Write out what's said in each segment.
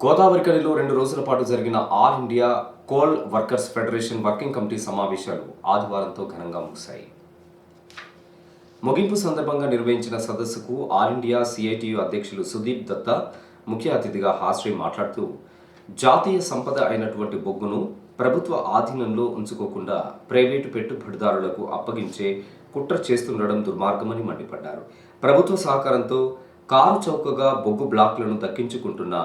గోదావరికనిలో 2 రోజుల పాటు జరిగిన all India coal workers federation working committee సమావేశాలు ఆదివారంతో ఘనంగా ముగిశాయి. ముగింపు సందర్భంగా నిర్వహించిన సదస్సుకు ఆల్ ఇండియా సిఐటియు అధ్యక్షులు సుదీప్ దత్తా ముఖ్య అతిథిగా హాజరై మాట్లాడుతూ, జాతీయ సంపద అయినటువంటి బొగ్గును ప్రభుత్వ ఆధీనంలో ఉంచుకోకుండా ప్రైవేటు పెట్టుబడిదారులకు అప్పగించే కుట్ర చేస్తుండడం దుర్మార్గమని మండిపడ్డారు. ప్రభుత్వ సహకారంతో కారు చౌకగా బొగ్గు బ్లాక్లను దక్కించుకుంటున్న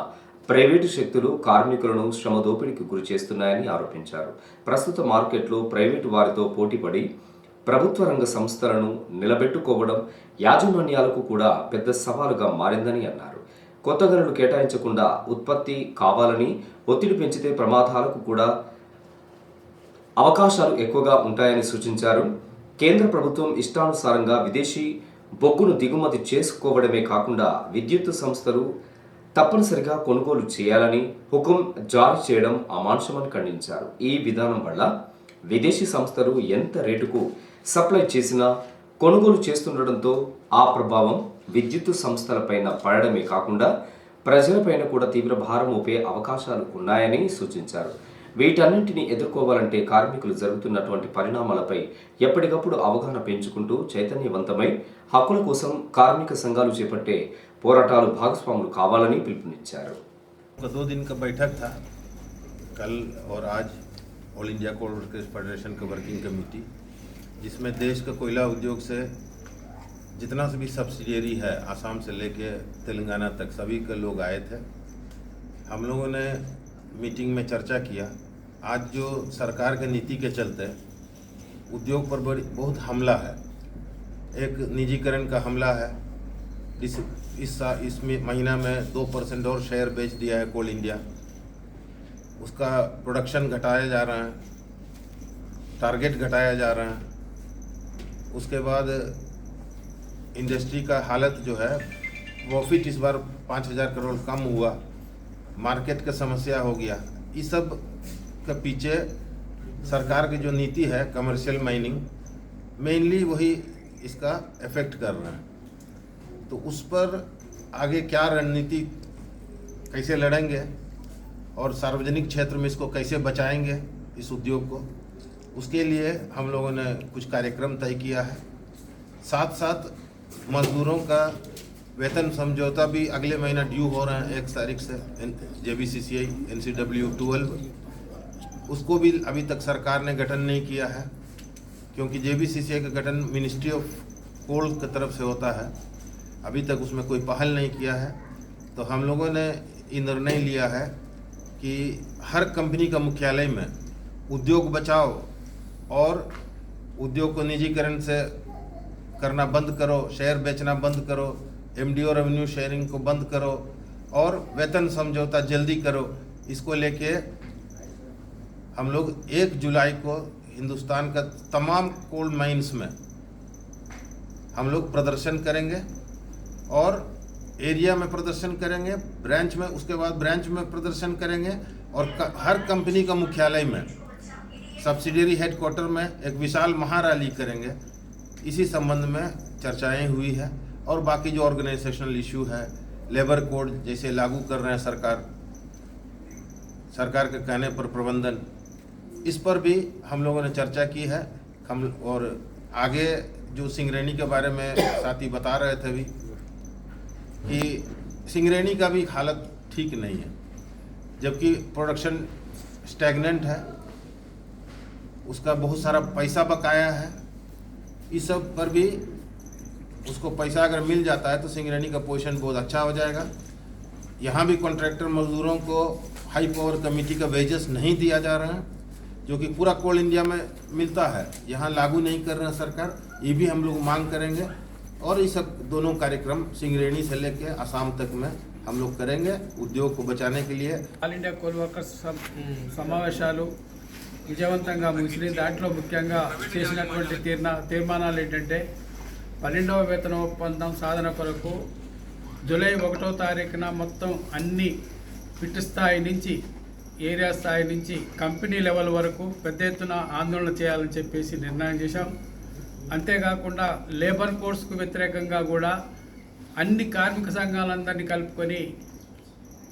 ప్రైవేటు శక్తులు కార్మికులను శ్రమ దోపిడీకి గురి చేస్తున్నాయని ఆరోపించారు. ప్రస్తుత మార్కెట్లో ప్రైవేటు వారితో పోటీపడి ప్రభుత్వ రంగ సంస్థలను నిలబెట్టుకోవడం యాజమాన్యాలకు కూడా పెద్ద సవాలుగా మారిందని అన్నారు. కొత్త గనులు కేటాయించకుండా ఉత్పత్తి కావాలని ఒత్తిడి పెంచితే ప్రమాదాలకు కూడా అవకాశాలు ఎక్కువగా ఉంటాయని సూచించారు. కేంద్ర ప్రభుత్వం ఇష్టానుసారంగా విదేశీ బొగ్గును దిగుమతి చేసుకోవడమే కాకుండా విద్యుత్ సంస్థలు తప్పనిసరిగా కొనుగోలు చేయాలని హుకుం జారీ చేయడం అమానుషమని ఖండించారు. ఈ విధానం వల్ల విదేశీ సంస్థలు ఎంత రేటుకు సప్లై చేసినా కొనుగోలు చేస్తుండటంతో ఆ ప్రభావం విద్యుత్ సంస్థలపైన పడడమే కాకుండా ప్రజలపైన కూడా తీవ్ర భారం మోపే అవకాశాలు ఉన్నాయని సూచించారు. వీటన్నింటినీ ఎదుర్కోవాలంటే కార్మికులు జరుగుతున్నటువంటి పరిణామాలపై ఎప్పటికప్పుడు అవగాహన పెంచుకుంటూ చైతన్యవంతమై హక్కుల కోసం కార్మిక సంఘాలు చేపట్టే పోరాటాలు భాగస్వాములు కావాలని పిలుపునిచ్చారు. 2 दिन का बैठक था कल और आज ऑल इंडिया कोल वर्कर्स फेडरेशन का वर्किंग कमेटी, जिसमें देश का कोयला उद्योग से जितना भी सब्सिडियरी है आसाम से लेके तेलंगाना तक सभी के लोग आए थे। हम लोगों ने मीटिंग में चर्चा किया। आज जो सरकार के नीति के चलते उद्योग पर बहुत हमला है, एक निजीकरण का हमला है। इस महीना में 2% और शेयर बेच दिया है कोल इंडिया, उसका प्रोडक्शन घटाया जा रहा है, टारगेट घटाया जा रहा है। उसके बाद इंडस्ट्री का हालत जो है प्रॉफिट इस बार 5,000 करोड़ कम हुआ, मार्केट का समस्या हो गया। इस सब के पीछे सरकार की जो नीति है कमर्शियल माइनिंग मेनली वही इसका इफेक्ट कर रहा है। तो उस पर आगे क्या रणनीति कैसे लड़ेंगे और सार्वजनिक क्षेत्र में इसको कैसे बचाएंगे इस उद्योग को, उसके लिए हम लोगों ने कुछ कार्यक्रम तय किया है। साथ साथ मजदूरों का वेतन समझौता भी अगले महीना ड्यू हो रहा है 1 तारीख से, JBCCI NCW 12, उसको भी अभी तक सरकार ने गठन नहीं किया है, क्योंकि JBCCI का गठन मिनिस्ट्री ऑफ कोल की तरफ से होता है। अभी तक उसमें कोई पहल नहीं किया है। तो हम लोगों ने ये निर्णय लिया है कि हर कंपनी का मुख्यालय में उद्योग बचाओ और उद्योग को निजीकरण से करना बंद करो, शेयर बेचना बंद करो, MDO रेवेन्यू शेयरिंग को बंद करो और वेतन समझौता जल्दी करो। इसको लेके हम लोग 1 जुलाई को हिंदुस्तान का तमाम कोल माइंस में हम लोग प्रदर्शन करेंगे और एरिया में प्रदर्शन करेंगे, ब्रांच में, उसके बाद ब्रांच में प्रदर्शन करेंगे और हर कंपनी का मुख्यालय में सब्सिडियरी हेडक्वार्टर में एक विशाल महारैली करेंगे। इसी संबंध में चर्चाएं हुई है और बाकी जो ऑर्गेनाइजेशनल इशू है, लेबर कोड जैसे लागू कर रहे हैं सरकार के कहने पर प्रबंधन, इस पर भी हम लोगों ने चर्चा की है। हम और आगे जो सिंगरेनी के बारे में साथी बता रहे थे भी कि सिंगरेनी का भी हालत ठीक नहीं है, जबकि प्रोडक्शन स्टैग्नेंट है, उसका बहुत सारा पैसा बकाया है। इस सब पर भी उसको पैसा अगर मिल जाता है तो सिंगरेनी का पोजीशन बहुत अच्छा हो जाएगा। यहाँ भी कॉन्ट्रैक्टर मजदूरों को हाई पावर कमेटी का वेजेस नहीं दिया जा रहा है, जो कि पूरा कोल इंडिया में मिलता है, यहाँ लागू नहीं कर रहा है सरकार। ये भी हम लोग मांग करेंगे और ये सब दोनों कार्यक्रम सिंगरेनी से लेके आसाम तक में हम लोग करेंगे उद्योग को बचाने के लिए। ఆల్ ఇండియా కోల్ వర్కర్స్ సమావేశాలు విజయవంతంగా ముగిసినాయి. దాంట్లో ముఖ్యంగా చేసినటువంటి తీర్మానాలు ఏంటంటే 12వ వేతన ఒప్పందం సాధన కొరకు జూలై 1వ తారీఖున మొత్తం అన్ని పిట్ స్థాయి నుంచి ఏరియా స్థాయి నుంచి కంపెనీ లెవెల్ వరకు పెద్ద ఎత్తున ఆందోళన చేయాలని చెప్పేసి నిర్ణయం చేశాం. అంతేకాకుండా లేబర్ కోడ్స్కు వ్యతిరేకంగా కూడా అన్ని కార్మిక సంఘాలందరినీ కలుపుకొని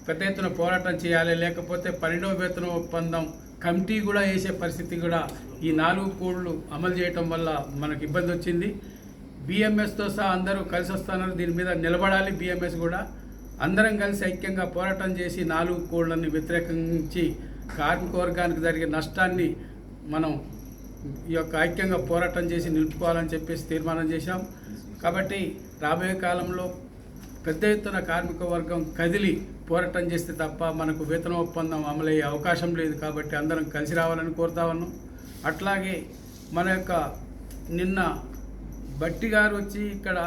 పెద్ద ఎత్తున పోరాటం చేయాలి. లేకపోతే 12వ వేతన ఒప్పందం కమిటీ కూడా వేసే పరిస్థితి కూడా ఈ 4 కోడ్లు అమలు చేయటం వల్ల మనకు ఇబ్బంది వచ్చింది. బిఎంఎస్తో సహా అందరూ కలిసి వస్తున్నారు. దీని మీద నిలబడాలి. బిఎంఎస్ కూడా అందరం కలిసి ఐక్యంగా పోరాటం చేసి 4 కోడ్లని వ్యతిరేకించి కార్మిక వర్గానికి జరిగే నష్టాన్ని మనం ఈ యొక్క ఐక్యంగా పోరాటం చేసి నిలుపుకోవాలని చెప్పేసి తీర్మానం చేశాం. కాబట్టి రాబోయే కాలంలో పెద్ద ఎత్తున కార్మిక వర్గం కదిలి పోరాటం చేస్తే తప్ప మనకు వేతన ఒప్పందం అమలయ్యే అవకాశం లేదు. కాబట్టి అందరం కలిసి రావాలని కోరుతా ఉన్నాం. అట్లాగే మన యొక్క నిన్న బట్టి గారు వచ్చి ఇక్కడ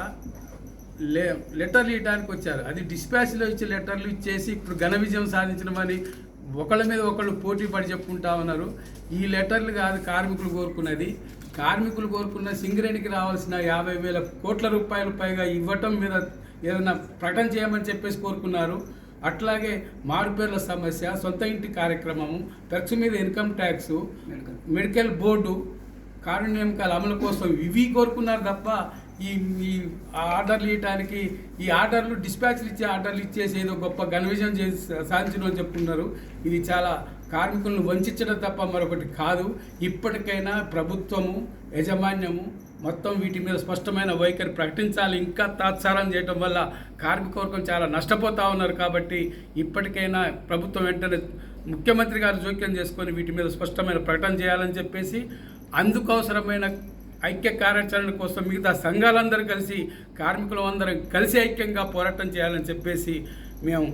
లెటర్లు ఇవ్వడానికి వచ్చారు. అది డిస్పాచ్లో ఇచ్చి లెటర్లు ఇచ్చేసి ఇప్పుడు ఘన విజయం సాధించడమని ఒకళ్ళ మీద ఒకళ్ళు పోటీ పడి చెప్పుకుంటా ఉన్నారు. ఈ లెటర్లు కాదు కార్మికులు కోరుకున్నది. కార్మికులు కోరుకున్న సింగరేణికి రావాల్సిన 50,000 కోట్ల రూపాయలు పైగా ఇవ్వటం మీద ఏదైనా ప్రకటన చేయమని చెప్పేసి కోరుకున్నారు. అట్లాగే మారుపేర్ల సమస్య, సొంత ఇంటి కార్యక్రమము, ఖర్చు మీద ఇన్కమ్ ట్యాక్సు, మెడికల్ బోర్డు, కారుణ్య నియామకాల అమలు కోసం ఇవి కోరుకున్నారు తప్ప ఈ ఆర్డర్లు ఇవ్వడానికి ఈ ఆర్డర్లు డిస్పాచ్లు ఇచ్చే ఆర్డర్లు ఇచ్చేసి ఏదో గొప్ప ఘన విజయం చేసి సాధించడం అని చెప్పుకున్నారు. ఇది చాలా కార్మికులను వంచడం తప్ప మరొకటి కాదు. ఇప్పటికైనా ప్రభుత్వము, యాజమాన్యము మొత్తం వీటి మీద స్పష్టమైన వైఖరి ప్రకటించాలి. ఇంకా తాత్సారం చేయడం వల్ల కార్మిక వర్గం చాలా నష్టపోతూ ఉన్నారు. కాబట్టి ఇప్పటికైనా ప్రభుత్వం వెంటనే ముఖ్యమంత్రి గారు జోక్యం చేసుకొని వీటి మీద స్పష్టమైన ప్రకటన చేయాలని చెప్పేసి, అందుకు అవసరమైన ఐక్య కార్యాచరణ కోసం మిగతా సంఘాలందరూ కలిసి కార్మికులు అందరం కలిసి ఐక్యంగా పోరాటం చేయాలని చెప్పేసి మేము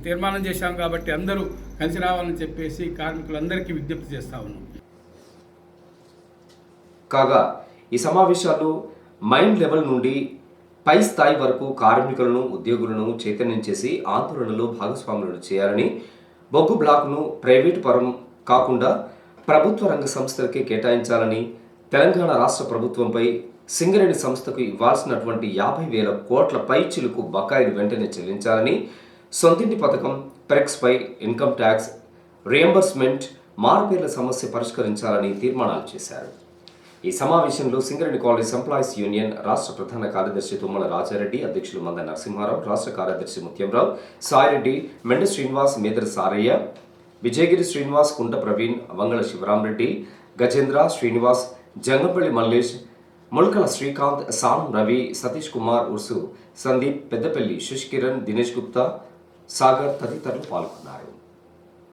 తీర్మానం చేశాం. కాబట్టి అందరూ కలిసి రావాలని చెప్పేసి కార్మికులందరికీ విజ్ఞప్తి చేస్తా ఉన్నాం. కాగా ఈ సమావేశాలు మైండ్ లెవెల్ నుండి పై స్థాయి వరకు కార్మికులను, ఉద్యోగులను చైతన్యం చేసి ఆందోళనలో భాగస్వాములను చేయాలని, బొగ్గు బ్లాక్ను ప్రైవేటు పరం కాకుండా ప్రభుత్వ రంగ సంస్థలకే కేటాయించాలని, తెలంగాణ రాష్ట్ర ప్రభుత్వంపై సింగరేణి సంస్థకు ఇవ్వాల్సినటువంటి 50,000 కోట్ల పైచిలుకు బకాయిలు వెంటనే చెల్లించాలని, సొంతింటి పథకం, పెరెక్స్పై ఇన్కమ్ ట్యాక్స్ రియంబర్స్మెంట్, మారుపేర్ల సమస్య పరిష్కరించాలని తీర్మానాలు చేశారు. ఈ సమావేశంలో సింగరేణి కాలేజ్ ఎంప్లాయీస్ యూనియన్ రాష్ట్ర ప్రధాన కార్యదర్శి తుమ్మల రాజారెడ్డి, అధ్యక్షులు మంద నరసింహారావు, రాష్ట్ర కార్యదర్శి ముత్యంరావు, సాయిరెడ్డి, మెండ శ్రీనివాస్, మేదర్ సారయ్య, విజయగిరి శ్రీనివాస్, కుంట ప్రవీణ్, వంగళ శివరామరెడ్డి, గజేంద్ర, శ్రీనివాస్, జంగంపల్లి మల్లేష్, ముల్కల శ్రీకాంత్, సానం రవి, సతీష్ కుమార్ ఉర్సు, సందీప్, పెద్దపల్లి శశికిరణ్, దినేష్ గుప్తా, సాగర్ తదితరులు పాల్గొన్నారు.